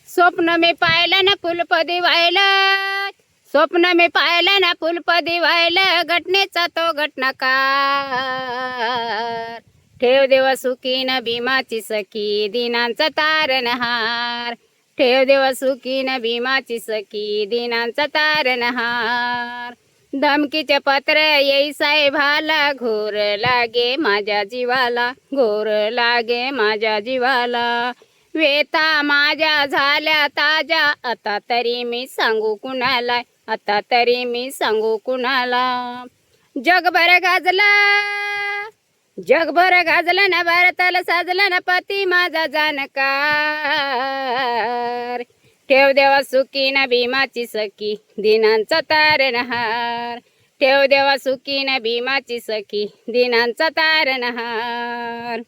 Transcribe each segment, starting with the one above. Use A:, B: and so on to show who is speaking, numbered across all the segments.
A: स्वप्न मी पाहिलं ना फुलपदी वाहिलं, स्वप्न मी पाहिलं ना फुलपदी वाहिलं, घटनेचा तो घटनाकार. ठेव देवा सुखी न भीमाची सखी, दिनांचा तारणहार. ठेव देवा सुखी न भीमाची सखी, दिनांचा तारणहार. धमकीचे पत्र येई साहेबाला, घोर लागे माझ्या जीवाला, घोर लागे माझ्या जीवाला. वेता माझ्या झाल्या ताज्या, आता तरी मी सांगू कुणाला, आता तरी मी सांगू कुणाला. जगभर गाजला, जगभर गाजला ना, भारताला साजला ना पती माझा जाणकार. ठेव देवा सुखी ना भीमाची सखी, दिनांचा तारणहार. ठेव देवा सुखी ना भीमाची सखी, दिनांचा तारणहार.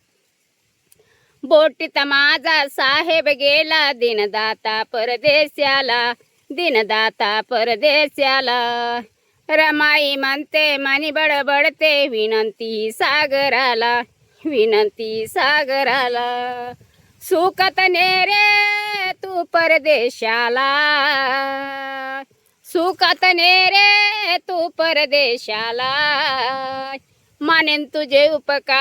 A: बोटीत माझा साहेब गेला, दिनदाता परदेशाला, दिनदाता परदेशाला. रमाई म्हणते मनी बडबडते, विनंती सागराला, विनंती सागराला. सुखत नेरे तू परदेशाला, सुखत नेरे तू परदेशाला. मानेन तुझे उपकार.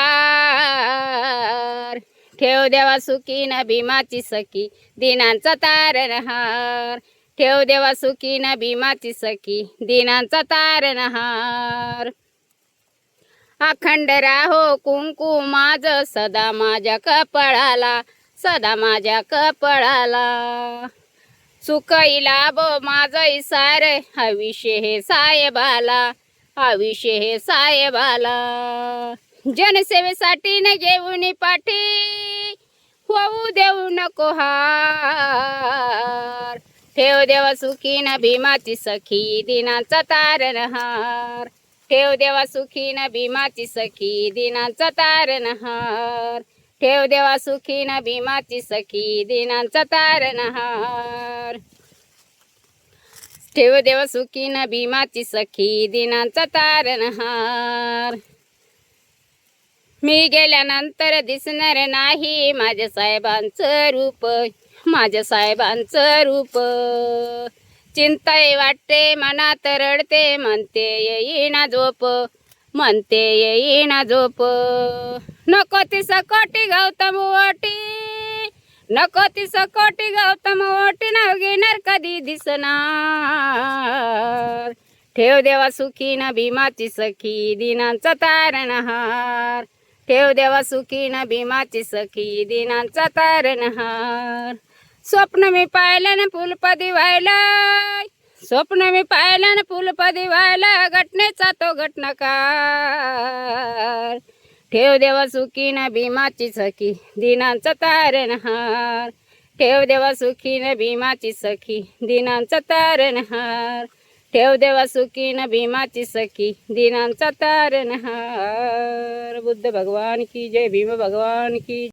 A: ठेव देवा सुखी न भीमाची सखी, दिनांचा तारणहार. ठेव देवा सुखी न भीमाची सखी, दिनांचा तारणहार. अखंड राहो कुंकू माझं सदा माझ्या कपाळाला, सदा माझ्या कपाळाला. सुखई लाभो माझं सार, आयुष्य हे साहेबाला, आयुष्य हे साहेबाला. जनसेवेसाठी न घेऊन पाठी, होऊ देऊ नको हार. ठेव देवा सुखी न भीमाची सखी, दिनांचा तारणहार. ठेव देवा सुखी न भीमाची सखी, दिनांचा तारणहार. ठेव देवा सुखी न भीमाची सखी, दिनांचा तारणहार. ठेव देवा सुखी न भीमाची सखी, दिनांचा तारणहार. मी गेल्यानंतर दिसणार नाही माझ्या साहेबांचं रूप, माझ्या साहेबांचं रूप. चिंताही वाटते मनात रडते, म्हणते येईना झोप, म्हणते येईना झोप. नको ती सकटी गौतम ओटी, नको ती सकटी गौतम ओटी, नाव घेणार कधी दिसणार. ठेव देवा सुखी न भीमाची सखी, दिनांचा तारणहार. ठेव देवा सुखी न भीमाची सखी, दिनांचा तारणहार. स्वप्न मी पाहिलं ना फुलपदी वाहिलं, स्वप्न मी पाहिलं ना फुलपदी वाहिलं, घटनेचा तो घटनाकार. ठेव देवा सुखी न भीमाची सखी, दिनांचा तारणहार. ठेव देवा सुखी न भीमाची सखी, दिनांचा तारणहार. ठेव देवा सुखी न भीमाची सखी, दिनांचा तारणहार. बुद्ध भगवान की जय, भीम भगवान की